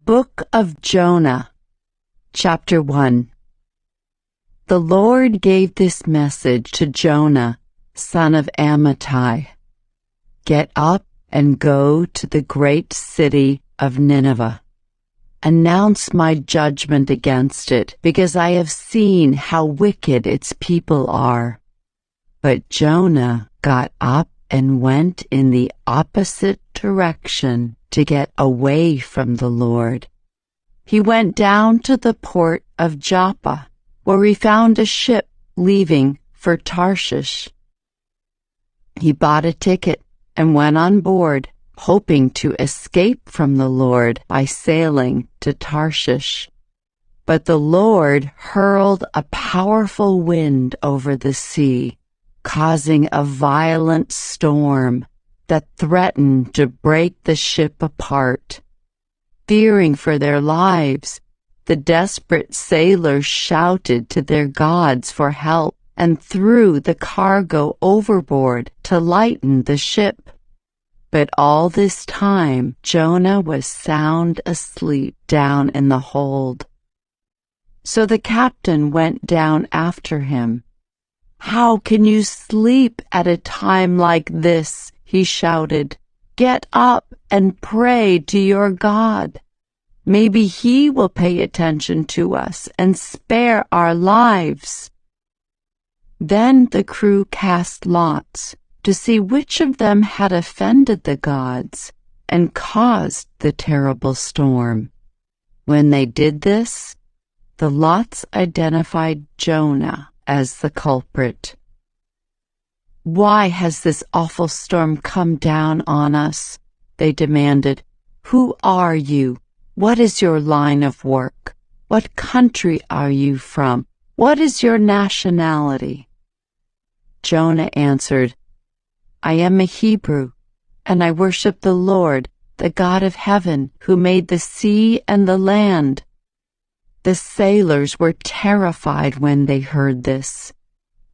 Book of Jonah, Chapter 1. The Lord gave this message to Jonah, son of Amittai. Get up and go to the great city of Nineveh. Announce my judgment against it, because I have seen how wicked its people are. But Jonah got up and went in the opposite direction to get away from the Lord. He went down to the port of Joppa, where he found a ship leaving for Tarshish. He bought a ticket and went on board, hoping to escape from the Lord by sailing to Tarshish. But the Lord hurled a powerful wind over the sea, causing a violent storm that threatened to break the ship apart. Fearing for their lives, the desperate sailors shouted to their gods for help and threw the cargo overboard to lighten the ship. But all this time, Jonah was sound asleep down in the hold. So the captain went down after him. "How can you sleep at a time like this?" he shouted. "Get up and pray to your God. Maybe he will pay attention to us and spare our lives." Then the crew cast lots to see which of them had offended the gods and caused the terrible storm. When they did this, the lots identified Jonah as the culprit. "Why has this awful storm come down on us?" they demanded. "Who are you? What is your line of work? What country are you from? What is your nationality?" Jonah answered, "I am a Hebrew, and I worship the Lord, the God of heaven, who made the sea and the land." The sailors were terrified when they heard this,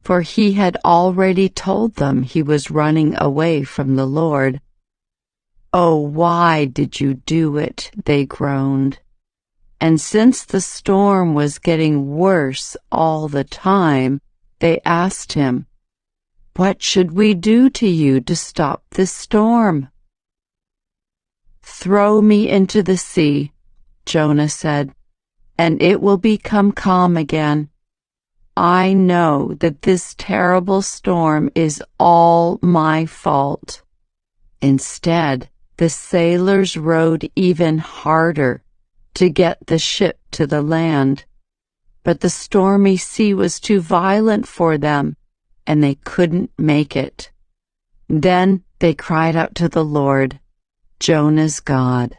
for he had already told them he was running away from the Lord. "Oh, why did you do it?" they groaned. And since the storm was getting worse all the time, they asked him, "What should we do to you to stop this storm?" "Throw me into the sea," Jonah said, "and it will become calm again. I know that this terrible storm is all my fault." Instead, the sailors rowed even harder to get the ship to the land. But the stormy sea was too violent for them, and they couldn't make it. Then they cried out to the Lord, Jonah's God.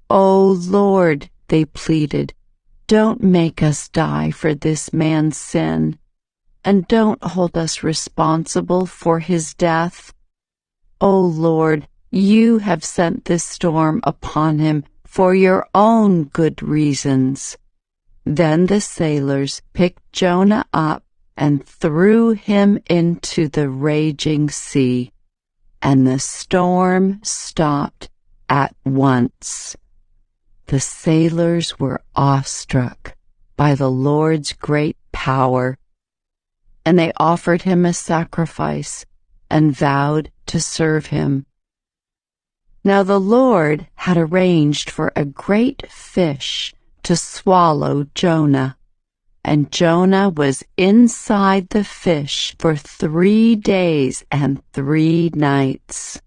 "Oh Lord," they pleaded, "don't make us die for this man's sin, and don't hold us responsible for his death. Oh Lord, you have sent this storm upon him for your own good reasons." Then the sailors picked Jonah up and threw him into the raging sea, and the storm stopped at once. The sailors were awestruck by the Lord's great power, and they offered him a sacrifice and vowed to serve him. Now the Lord had arranged for a great fish to swallow Jonah, and Jonah was inside the fish for 3 days and 3 nights.